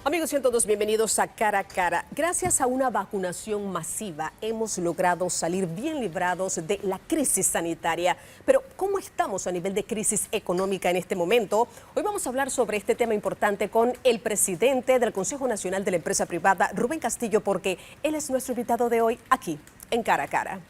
Amigos 102, bienvenidos a Cara a Cara. Gracias a una vacunación masiva hemos logrado salir bien librados de la crisis sanitaria. Pero ¿cómo estamos a nivel de crisis económica en este momento? Hoy vamos a hablar sobre este tema importante con el presidente del Consejo Nacional de la Empresa Privada, Rubén Castillo, porque él es nuestro invitado de hoy aquí en Cara a Cara.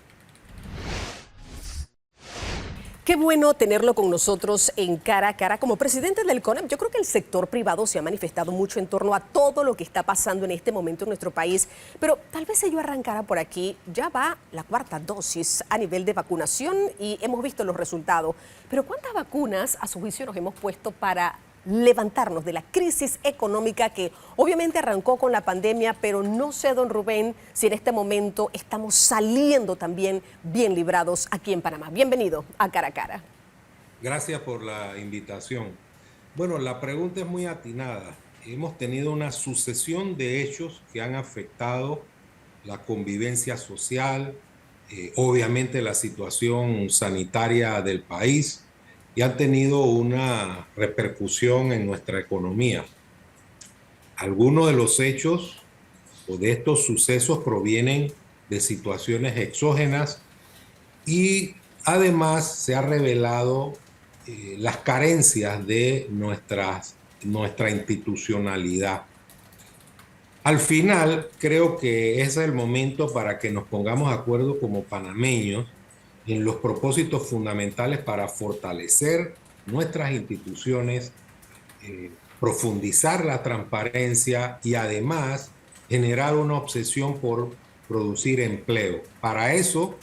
Qué bueno tenerlo con nosotros en Cara a Cara. Como presidente del CONEP, yo creo que el sector privado se ha manifestado mucho en torno a todo lo que está pasando en este momento en nuestro país, pero tal vez si yo arrancara por aquí. Ya va la cuarta dosis a nivel de vacunación y hemos visto los resultados. Pero ¿cuántas vacunas a su juicio nos hemos puesto para levantarnos de la crisis económica que obviamente arrancó con la pandemia, pero no sé, don Rubén, si en este momento estamos saliendo también bien librados aquí en Panamá? Bienvenido a Cara a Cara. Gracias por la invitación. Bueno, la pregunta es muy atinada. Hemos tenido una sucesión de hechos que han afectado la convivencia social, obviamente la situación sanitaria del país, y han tenido una repercusión en nuestra economía. Algunos de los hechos o de estos sucesos provienen de situaciones exógenas y además se ha revelado las carencias de nuestra institucionalidad. Al final, creo que ese es el momento para que nos pongamos de acuerdo como panameños en los propósitos fundamentales para fortalecer nuestras instituciones, profundizar la transparencia y además generar una obsesión por producir empleo. Para eso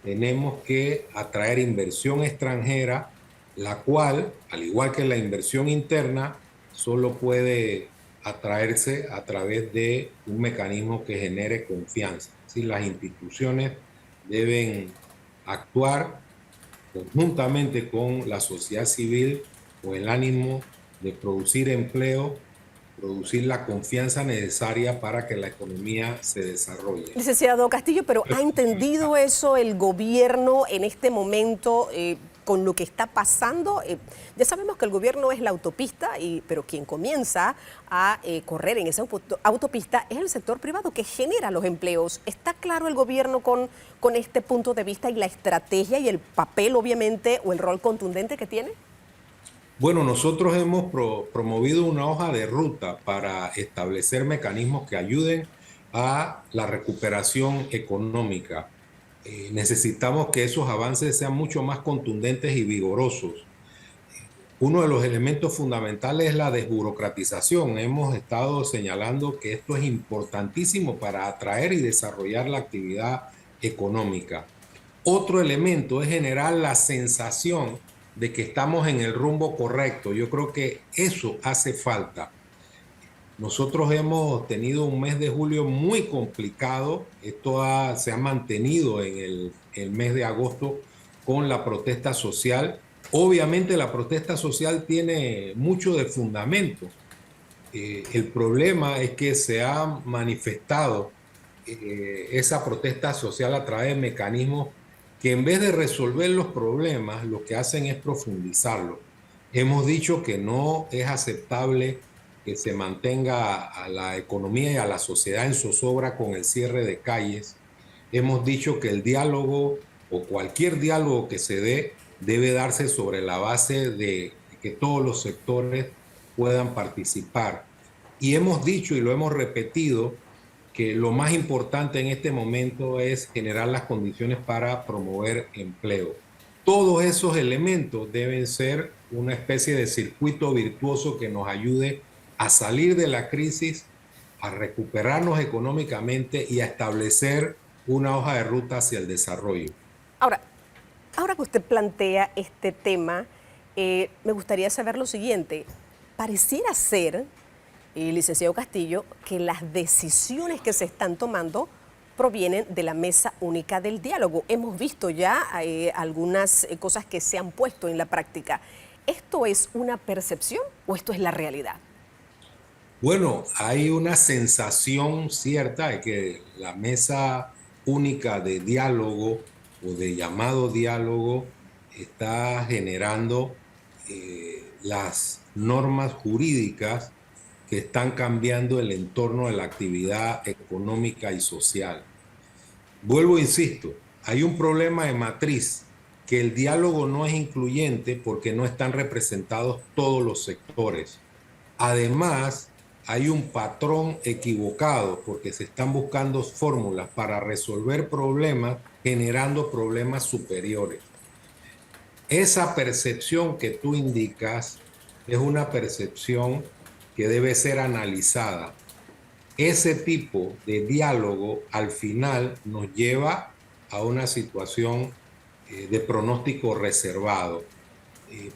tenemos que atraer inversión extranjera, la cual, al igual que la inversión interna, solo puede atraerse a través de un mecanismo que genere confianza. Si las instituciones deben actuar conjuntamente con la sociedad civil con el ánimo de producir empleo, producir la confianza necesaria para que la economía se desarrolle. Licenciado Castillo, pero ¿ha entendido eso el gobierno en este momento con lo que está pasando? Ya sabemos que el gobierno es la autopista, pero quien comienza a correr en esa autopista es el sector privado que genera los empleos. ¿Está claro el gobierno con este punto de vista y la estrategia y el papel, obviamente, o el rol contundente que tiene? Bueno, nosotros hemos promovido una hoja de ruta para establecer mecanismos que ayuden a la recuperación económica. Necesitamos que esos avances sean mucho más contundentes y vigorosos. Uno de los elementos fundamentales es la desburocratización. Hemos estado señalando que esto es importantísimo para atraer y desarrollar la actividad económica. Otro elemento es generar la sensación de que estamos en el rumbo correcto. Yo creo que eso hace falta. Nosotros hemos tenido un mes de julio muy complicado. Esto se ha mantenido en el mes de agosto con la protesta social. Obviamente la protesta social tiene mucho de fundamento. El problema es que se ha manifestado esa protesta social a través de mecanismos que en vez de resolver los problemas, lo que hacen es profundizarlos. Hemos dicho que no es aceptable que se mantenga a la economía y a la sociedad en zozobra con el cierre de calles. Hemos dicho que el diálogo o cualquier diálogo que se dé debe darse sobre la base de que todos los sectores puedan participar. Y hemos dicho y lo hemos repetido que lo más importante en este momento es generar las condiciones para promover empleo. Todos esos elementos deben ser una especie de circuito virtuoso que nos ayude a salir de la crisis, a recuperarnos económicamente y a establecer una hoja de ruta hacia el desarrollo. Ahora que usted plantea este tema, me gustaría saber lo siguiente. Pareciera ser, licenciado Castillo, que las decisiones que se están tomando provienen de la Mesa Única del Diálogo. Hemos visto ya algunas cosas que se han puesto en la práctica. ¿Esto es una percepción o esto es la realidad? Bueno, hay una sensación cierta de que la Mesa Única de Diálogo o de llamado diálogo está generando las normas jurídicas que están cambiando el entorno de la actividad económica y social. Vuelvo, insisto, hay un problema de matriz, que el diálogo no es incluyente porque no están representados todos los sectores. Además, hay un patrón equivocado porque se están buscando fórmulas para resolver problemas generando problemas superiores. Esa percepción que tú indicas es una percepción que debe ser analizada. Ese tipo de diálogo al final nos lleva a una situación de pronóstico reservado.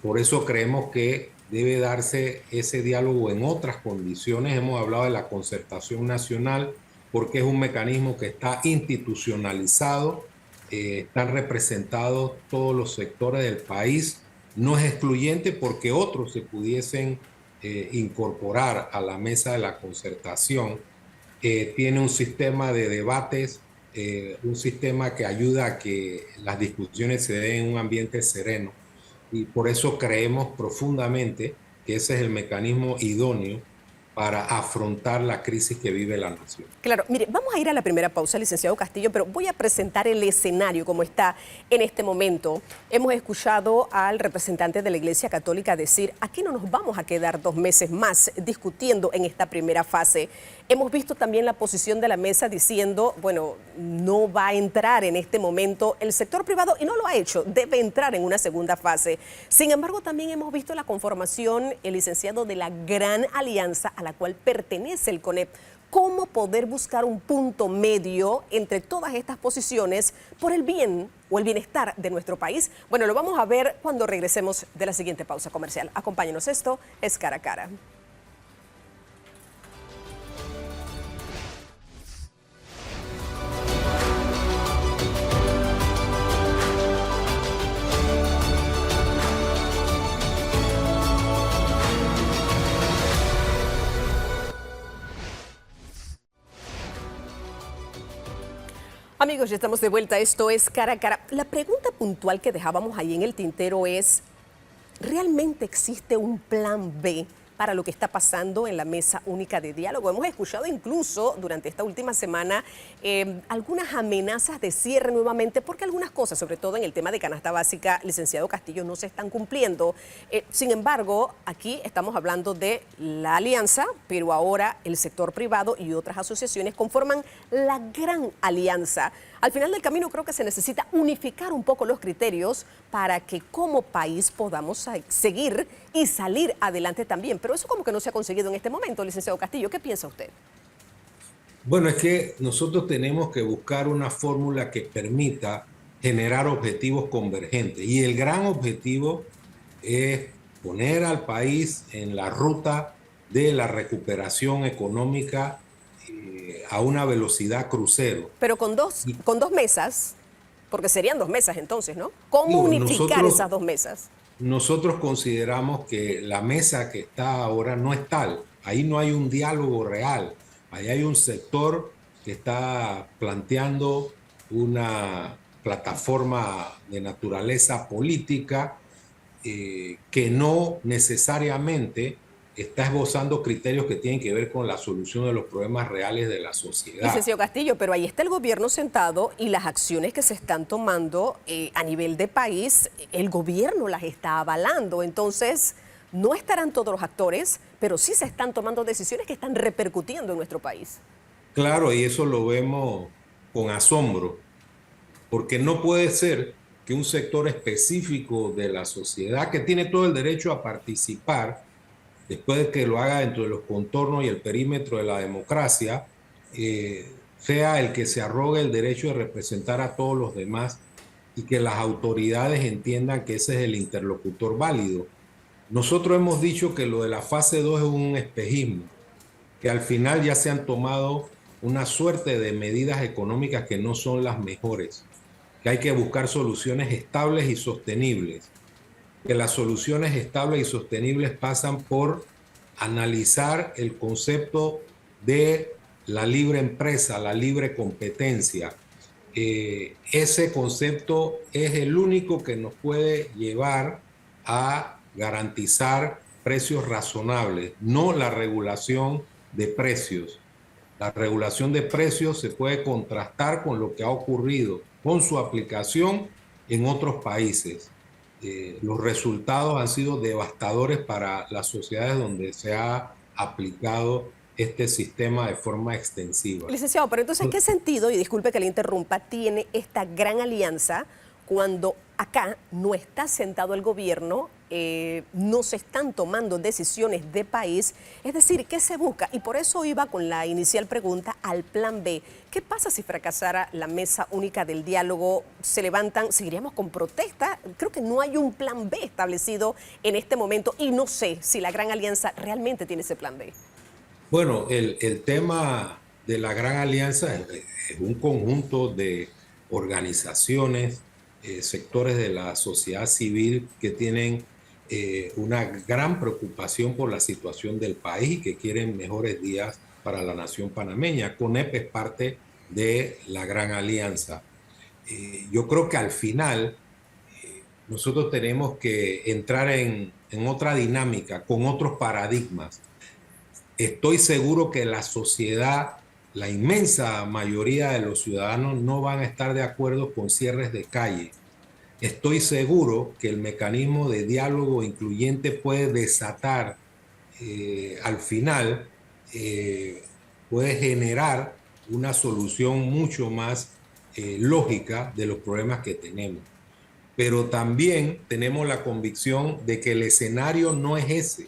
Por eso creemos que debe darse ese diálogo en otras condiciones. Hemos hablado de la concertación nacional porque es un mecanismo que está institucionalizado, están representados todos los sectores del país. No es excluyente porque otros se pudiesen incorporar a la mesa de la concertación. Tiene un sistema de debates, un sistema que ayuda a que las discusiones se den en un ambiente sereno. Y por eso creemos profundamente que ese es el mecanismo idóneo para afrontar la crisis que vive la nación. Claro, mire, vamos a ir a la primera pausa, licenciado Castillo, pero voy a presentar el escenario como está en este momento. Hemos escuchado al representante de la Iglesia Católica decir, aquí no nos vamos a quedar 2 meses más discutiendo en esta primera fase. Hemos visto también la posición de la mesa diciendo, bueno, no va a entrar en este momento el sector privado y no lo ha hecho, debe entrar en una segunda fase. Sin embargo, también hemos visto la conformación, el licenciado, de la gran alianza a la cual pertenece el CONEP. ¿Cómo poder buscar un punto medio entre todas estas posiciones por el bien o el bienestar de nuestro país? Bueno, lo vamos a ver cuando regresemos de la siguiente pausa comercial. Acompáñenos, esto es Cara a Cara. Amigos, ya estamos de vuelta. Esto es Cara a Cara. La pregunta puntual que dejábamos ahí en el tintero es, ¿realmente existe un plan B para lo que está pasando en la mesa única de diálogo? Hemos escuchado incluso durante esta última semana algunas amenazas de cierre nuevamente porque algunas cosas, sobre todo en el tema de canasta básica, licenciado Castillo, no se están cumpliendo. Sin embargo, aquí estamos hablando de la alianza, pero ahora el sector privado y otras asociaciones conforman la gran alianza. Al final del camino creo que se necesita unificar un poco los criterios para que como país podamos seguir y salir adelante también. Pero eso como que no se ha conseguido en este momento, licenciado Castillo. ¿Qué piensa usted? Bueno, es que nosotros tenemos que buscar una fórmula que permita generar objetivos convergentes. Y el gran objetivo es poner al país en la ruta de la recuperación económica a una velocidad crucero. Pero con dos mesas, porque serían 2 mesas entonces, ¿no? ¿Cómo unificar esas 2 mesas? Nosotros consideramos que la mesa que está ahora no es tal. Ahí no hay un diálogo real. Ahí hay un sector que está planteando una plataforma de naturaleza política que no necesariamente está esbozando criterios que tienen que ver con la solución de los problemas reales de la sociedad. Licenciado Castillo, pero ahí está el gobierno sentado y las acciones que se están tomando a nivel de país, el gobierno las está avalando. Entonces, no estarán todos los actores, pero sí se están tomando decisiones que están repercutiendo en nuestro país. Claro, y eso lo vemos con asombro, porque no puede ser que un sector específico de la sociedad que tiene todo el derecho a participar, después de que lo haga dentro de los contornos y el perímetro de la democracia, sea el que se arrogue el derecho de representar a todos los demás y que las autoridades entiendan que ese es el interlocutor válido. Nosotros hemos dicho que lo de la fase 2 es un espejismo, que al final ya se han tomado una suerte de medidas económicas que no son las mejores, que hay que buscar soluciones estables y sostenibles, que las soluciones estables y sostenibles pasan por analizar el concepto de la libre empresa, la libre competencia. Ese concepto es el único que nos puede llevar a garantizar precios razonables, no la regulación de precios. La regulación de precios se puede contrastar con lo que ha ocurrido con su aplicación en otros países. Los resultados han sido devastadores para las sociedades donde se ha aplicado este sistema de forma extensiva. Licenciado, pero entonces, ¿qué sentido, y disculpe que le interrumpa, tiene esta gran alianza cuando acá no está sentado el gobierno, no se están tomando decisiones de país? Es decir, ¿qué se busca? Y por eso iba con la inicial pregunta al plan B. ¿Qué pasa si fracasara la mesa única del diálogo? ¿Se levantan? ¿Seguiríamos con protesta? Creo que no hay un plan B establecido en este momento y no sé si la gran alianza realmente tiene ese plan B. Bueno, el tema de la Gran Alianza es un conjunto de organizaciones, sectores de la sociedad civil que tienen una gran preocupación por la situación del país y que quieren mejores días para la nación panameña. CONEP es parte de la Gran Alianza. Yo creo que al final nosotros tenemos que entrar en otra dinámica, con otros paradigmas. Estoy seguro que la sociedad, la inmensa mayoría de los ciudadanos no van a estar de acuerdo con cierres de calle. Estoy seguro que el mecanismo de diálogo incluyente puede desatar al final, puede generar una solución mucho más lógica de los problemas que tenemos. Pero también tenemos la convicción de que el escenario no es ese.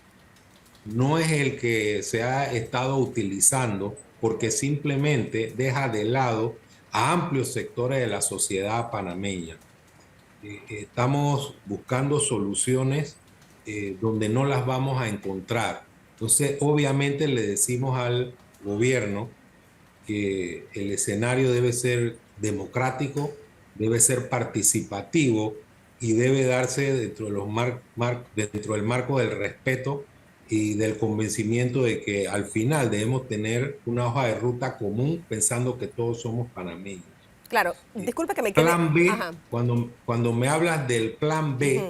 No es el que se ha estado utilizando porque simplemente deja de lado a amplios sectores de la sociedad panameña. Estamos buscando soluciones donde no las vamos a encontrar. Entonces, obviamente le decimos al gobierno que el escenario debe ser democrático, debe ser participativo y debe darse dentro del marco del respeto y del convencimiento de que al final debemos tener una hoja de ruta común pensando que todos somos panameños. Claro, disculpe que me quede... Plan B, Ajá. cuando me hablas del plan B,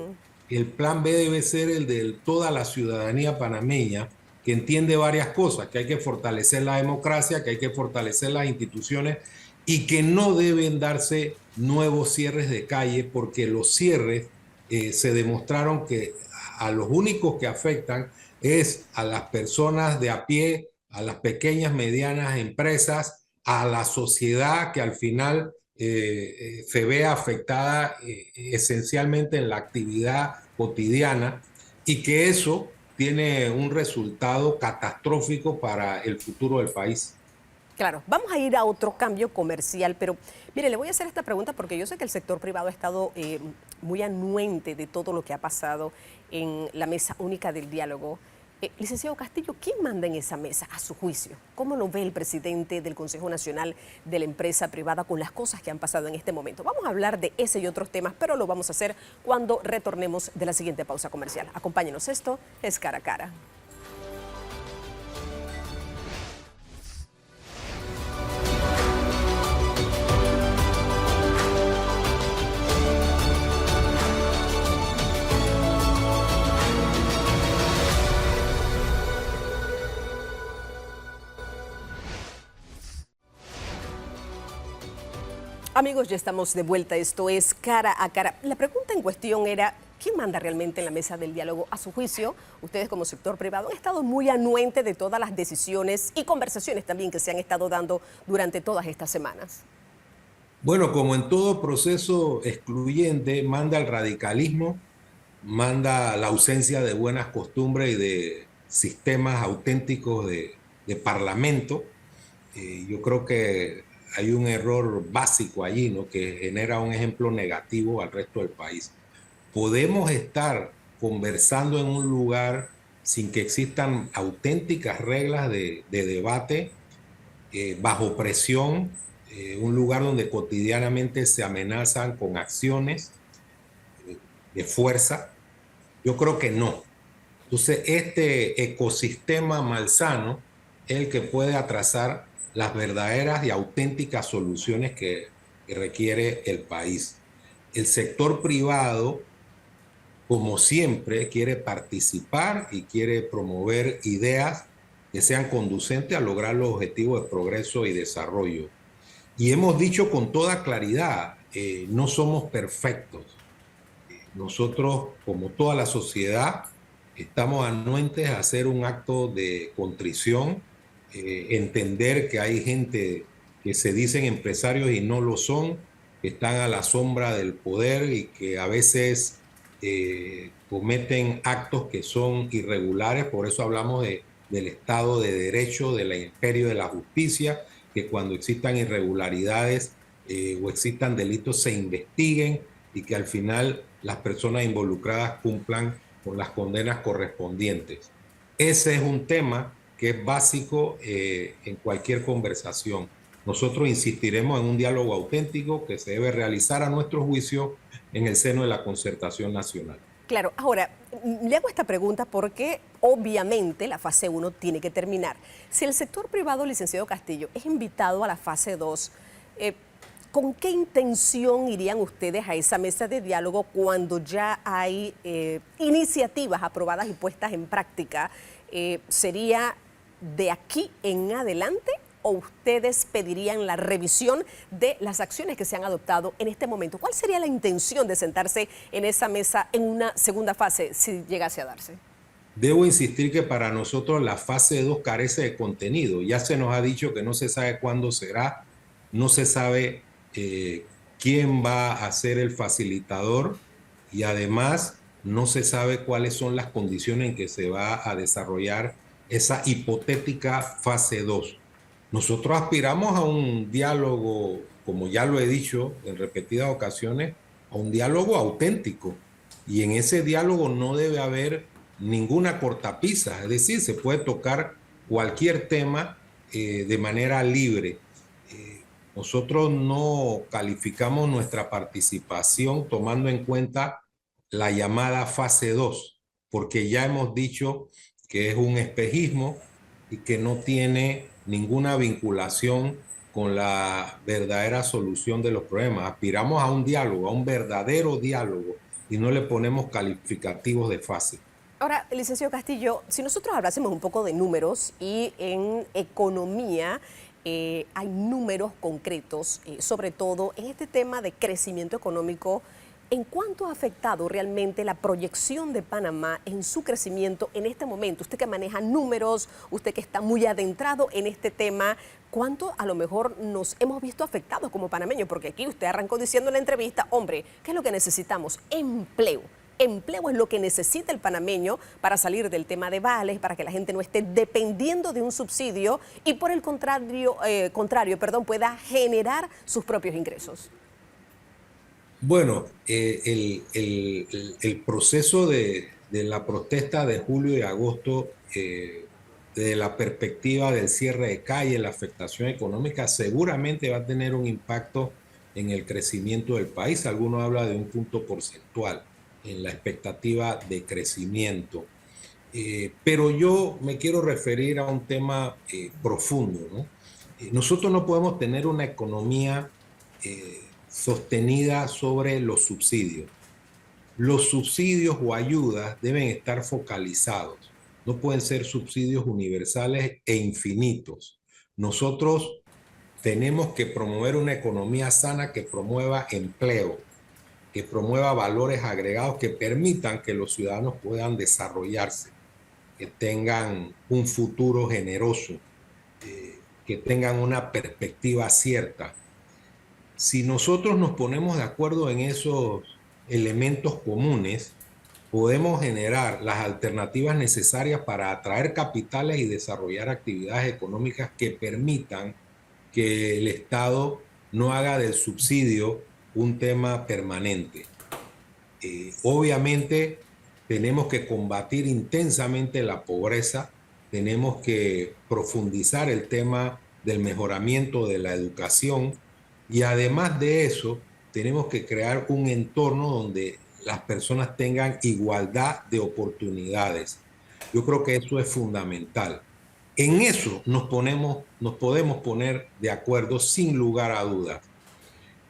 el plan B debe ser el de toda la ciudadanía panameña que entiende varias cosas, que hay que fortalecer la democracia, que hay que fortalecer las instituciones y que no deben darse nuevos cierres de calle porque los cierres se demostraron que a los únicos que afectan es a las personas de a pie, a las pequeñas, medianas empresas, a la sociedad que al final se ve afectada esencialmente en la actividad cotidiana y que eso tiene un resultado catastrófico para el futuro del país. Claro, vamos a ir a otro cambio comercial, pero mire, le voy a hacer esta pregunta porque yo sé que el sector privado ha estado muy anuente de todo lo que ha pasado en la mesa única del diálogo. Licenciado Castillo, ¿quién manda en esa mesa a su juicio? ¿Cómo lo ve el presidente del Consejo Nacional de la Empresa Privada con las cosas que han pasado en este momento? Vamos a hablar de ese y otros temas, pero lo vamos a hacer cuando retornemos de la siguiente pausa comercial. Acompáñenos, esto es Cara a Cara. Amigos, ya estamos de vuelta. Esto es Cara a Cara. La pregunta en cuestión era, ¿quién manda realmente en la mesa del diálogo? A su juicio, ustedes como sector privado han estado muy anuentes de todas las decisiones y conversaciones también que se han estado dando durante todas estas semanas. Bueno, como en todo proceso excluyente, manda el radicalismo, manda la ausencia de buenas costumbres y de sistemas auténticos de parlamento. Yo creo que hay un error básico allí, ¿no?, que genera un ejemplo negativo al resto del país. Podemos estar conversando en un lugar sin que existan auténticas reglas de debate, bajo presión, un lugar donde cotidianamente se amenazan con acciones de fuerza. Yo creo que no. Entonces, este ecosistema malsano es el que puede atrasar las verdaderas y auténticas soluciones que requiere el país. El sector privado como siempre, quiere participar y quiere promover ideas que sean conducentes a lograr los objetivos de progreso y desarrollo. Y hemos dicho con toda claridad, no somos perfectos. Nosotros, como toda la sociedad, estamos anuentes a hacer un acto de contrición, entender que hay gente que se dicen empresarios y no lo son, que están a la sombra del poder y que a veces cometen actos que son irregulares. Por eso hablamos del Estado de Derecho, del imperio de la justicia, que cuando existan irregularidades o existan delitos se investiguen y que al final las personas involucradas cumplan con las condenas correspondientes. Ese es un tema que es básico en cualquier conversación. Nosotros insistiremos en un diálogo auténtico que se debe realizar a nuestro juicio en el seno de la concertación nacional. Claro, ahora, le hago esta pregunta porque obviamente la fase 1 tiene que terminar. Si el sector privado, licenciado Castillo, es invitado a la fase 2, ¿con qué intención irían ustedes a esa mesa de diálogo cuando ya hay iniciativas aprobadas y puestas en práctica? ¿Sería de aquí en adelante o ustedes pedirían la revisión de las acciones que se han adoptado en este momento? ¿Cuál sería la intención de sentarse en esa mesa en una segunda fase si llegase a darse? Debo insistir que para nosotros la fase 2 carece de contenido. Ya se nos ha dicho que no se sabe cuándo será, no se sabe quién va a ser el facilitador y además no se sabe cuáles son las condiciones en que se va a desarrollar esa hipotética fase 2. Nosotros aspiramos a un diálogo, como ya lo he dicho en repetidas ocasiones, a un diálogo auténtico. Y en ese diálogo no debe haber ninguna cortapisa, es decir, se puede tocar cualquier tema de manera libre. Nosotros no calificamos nuestra participación tomando en cuenta la llamada fase 2, porque ya hemos dicho que es un espejismo y que no tiene ninguna vinculación con la verdadera solución de los problemas. Aspiramos a un diálogo, a un verdadero diálogo, y no le ponemos calificativos de fase. Ahora, licenciado Castillo, si nosotros hablásemos un poco de números y en economía hay números concretos, sobre todo en este tema de crecimiento económico, ¿en cuánto ha afectado realmente la proyección de Panamá en su crecimiento en este momento? Usted que maneja números, usted que está muy adentrado en este tema, ¿cuánto a lo mejor nos hemos visto afectados como panameños? Porque aquí usted arrancó diciendo en la entrevista, hombre, ¿qué es lo que necesitamos? Empleo. Empleo es lo que necesita el panameño para salir del tema de vales, para que la gente no esté dependiendo de un subsidio y por el contrario, pueda generar sus propios ingresos. Bueno, el proceso de la protesta de julio y agosto, de la perspectiva del cierre de calle, la afectación económica, seguramente va a tener un impacto en el crecimiento del país. Algunos hablan de un punto porcentual en la expectativa de crecimiento. Pero yo me quiero referir a un tema profundo, ¿no? Nosotros no podemos tener una economía sostenida sobre los subsidios. Los subsidios o ayudas deben estar focalizados. No pueden ser subsidios universales e infinitos. Nosotros tenemos que promover una economía sana que promueva empleo, que promueva valores agregados que permitan que los ciudadanos puedan desarrollarse, que tengan un futuro generoso, que tengan una perspectiva cierta. Si nosotros nos ponemos de acuerdo en esos elementos comunes, podemos generar las alternativas necesarias para atraer capitales y desarrollar actividades económicas que permitan que el Estado no haga del subsidio un tema permanente. Obviamente tenemos que combatir intensamente la pobreza, tenemos que profundizar el tema del mejoramiento de la educación y además de eso tenemos que crear un entorno donde las personas tengan igualdad de oportunidades. Yo creo que eso es fundamental. En eso nos podemos poner de acuerdo sin lugar a dudas.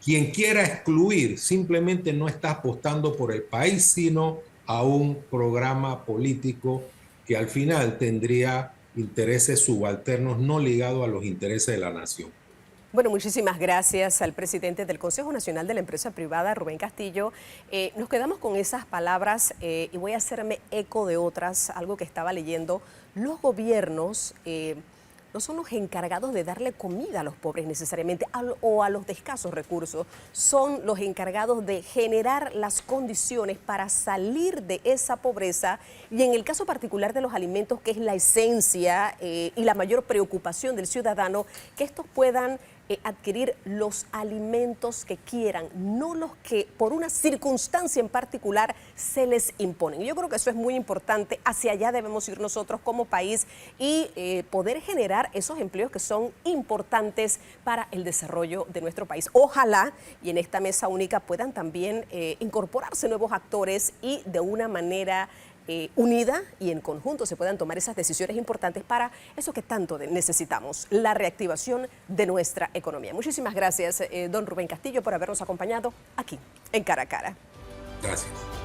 Quien quiera excluir simplemente no está apostando por el país, sino a un programa político que al final tendría intereses subalternos no ligados a los intereses de la nación. Bueno, muchísimas gracias al presidente del Consejo Nacional de la Empresa Privada, Rubén Castillo. Nos quedamos con esas palabras y voy a hacerme eco de otras, algo que estaba leyendo. Los gobiernos no son los encargados de darle comida a los pobres necesariamente o a los de escasos recursos, son los encargados de generar las condiciones para salir de esa pobreza y en el caso particular de los alimentos, que es la esencia y la mayor preocupación del ciudadano, que estos puedan adquirir los alimentos que quieran, no los que por una circunstancia en particular se les imponen. Yo creo que eso es muy importante, hacia allá debemos ir nosotros como país y poder generar esos empleos que son importantes para el desarrollo de nuestro país. Ojalá y en esta mesa única puedan también incorporarse nuevos actores y de una manera unida y en conjunto se puedan tomar esas decisiones importantes para eso que tanto necesitamos, la reactivación de nuestra economía. Muchísimas gracias, don Rubén Castillo, por habernos acompañado aquí en Cara a Cara. Gracias.